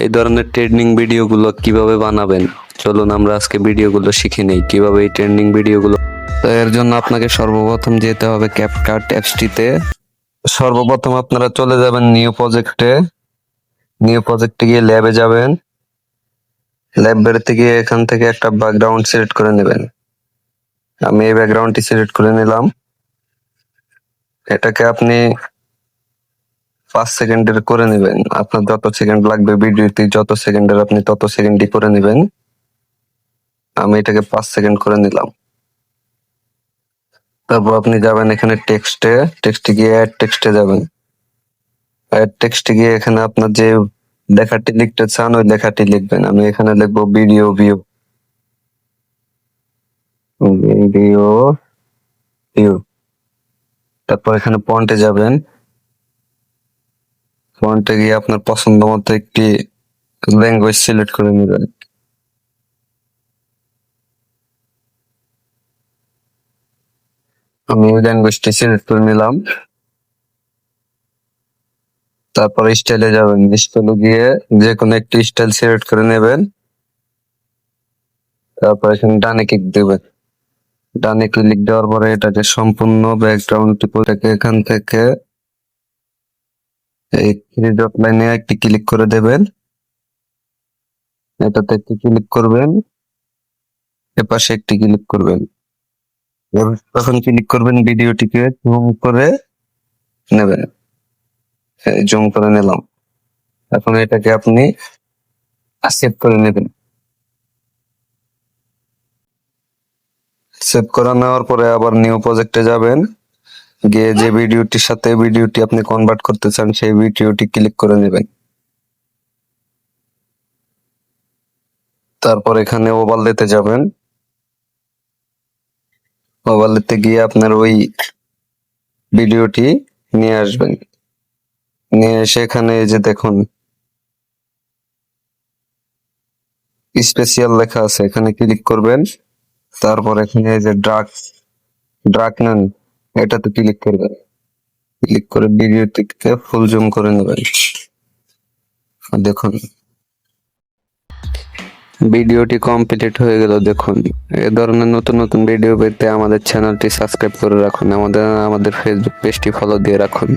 এই ধরনের ট্রেন্ডিং ভিডিওগুলো কিভাবে বানাবেন, চলুন আমরা আজকে ভিডিওগুলো শিখে নেই কিভাবে এই ট্রেন্ডিং ভিডিওগুলো। তো এর জন্য আপনাকে সর্বপ্রথম যেতে হবে ক্যাপকাট অ্যাপসটিতে। সর্বপ্রথম আপনারা চলে যাবেন নিউ প্রজেক্টে গিয়ে ল্যাবে যাবেন। ল্যাব বেরোতে গিয়ে এখান থেকে একটা ব্যাকগ্রাউন্ড সিলেক্ট করে নেবেন। আমি এই ব্যাকগ্রাউন্ডটি সিলেক্ট করে নিলাম। এটাকে আপনি 5 সেকেন্ডের করে নেবেন। আপনার যত সেকেন্ড লাগবে ভিডিওতে, যত সেকেন্ডের আপনি তত সেকেন্ডই করে নেবেন। আমি এটাকে 5 সেকেন্ড করে নিলাম। তারপর আপনি যাবেন এখানে টেক্সটে গিয়ে অ্যাড টেক্সটে যাবেন। অ্যাড টেক্সটে গিয়ে এখানে আপনার যে লেখাটি লিখতে চান ওই লেখাটি লিখবেন। আমি এখানে লিখবো ভিডিও ভিউ। Video view. তারপর এখানে ফন্টে যাবেন। ফন্টে গিয়ে আপনার পছন্দ মতো একটি ল্যাঙ্গুয়েজ সিলেক্ট করে নেবেন। আমি ওই ল্যাঙ্গুয়েজটি সিলেক্ট করে নিলাম। তারপর স্টাইলে যাবেন। স্টাইলে গিয়ে যে কোনো একটি স্টাইল সিলেক্ট করে নেবেন। তারপর এখানে ডানে ক্লিক দেবেন। ডানে ক্লিক দেওয়ার পরে এটাকে সম্পূর্ণ ব্যাকগ্রাউন্ডটি এখান থেকে এই 3 ডট লাইনে একটি ক্লিক করে দেবেন। এটাতে একটি ক্লিক করবেন, এপাশে একটি ক্লিক করবেন। তখন ক্লিক করবেন, ভিডিওটিকে জুম করে নেবেন। জুম করে নিলাম। এখন এটাকে আপনি সেভ করে নেবেন। সেভ করে নেওয়ার পরে আবার নিউ প্রজেক্টে যাবেন। গিয়ে যে ভিডিওটির সাথে ভিডিওটি আপনি কনভার্ট করতে চান সেই ভিডিওটি ক্লিক করে নেবেন। তারপর এখানে ওভারলেতে যাবেন। ওভারলেতে গিয়ে আপনার ওই ভিডিওটি নিয়ে আসবেন। নিয়ে এসে এখানে এই যে দেখুন স্পেশাল লেখা আছে, এখানে ক্লিক করবেন। তারপর এখানে এই যে ড্রাগ নেন, এটাতে ক্লিক করবেন। ক্লিক করে ভিডিওটিকে ফুল জুম করে নেবেন। দেখুন ভিডিওটি কমপ্লিট হয়ে গেল। দেখুন এ ধরনের নতুন নতুন ভিডিও পেতে আমাদের চ্যানেলটি সাবস্ক্রাইব করে রাখুন, আমাদের ফেসবুক পেজটি ফলো দিয়ে রাখুন।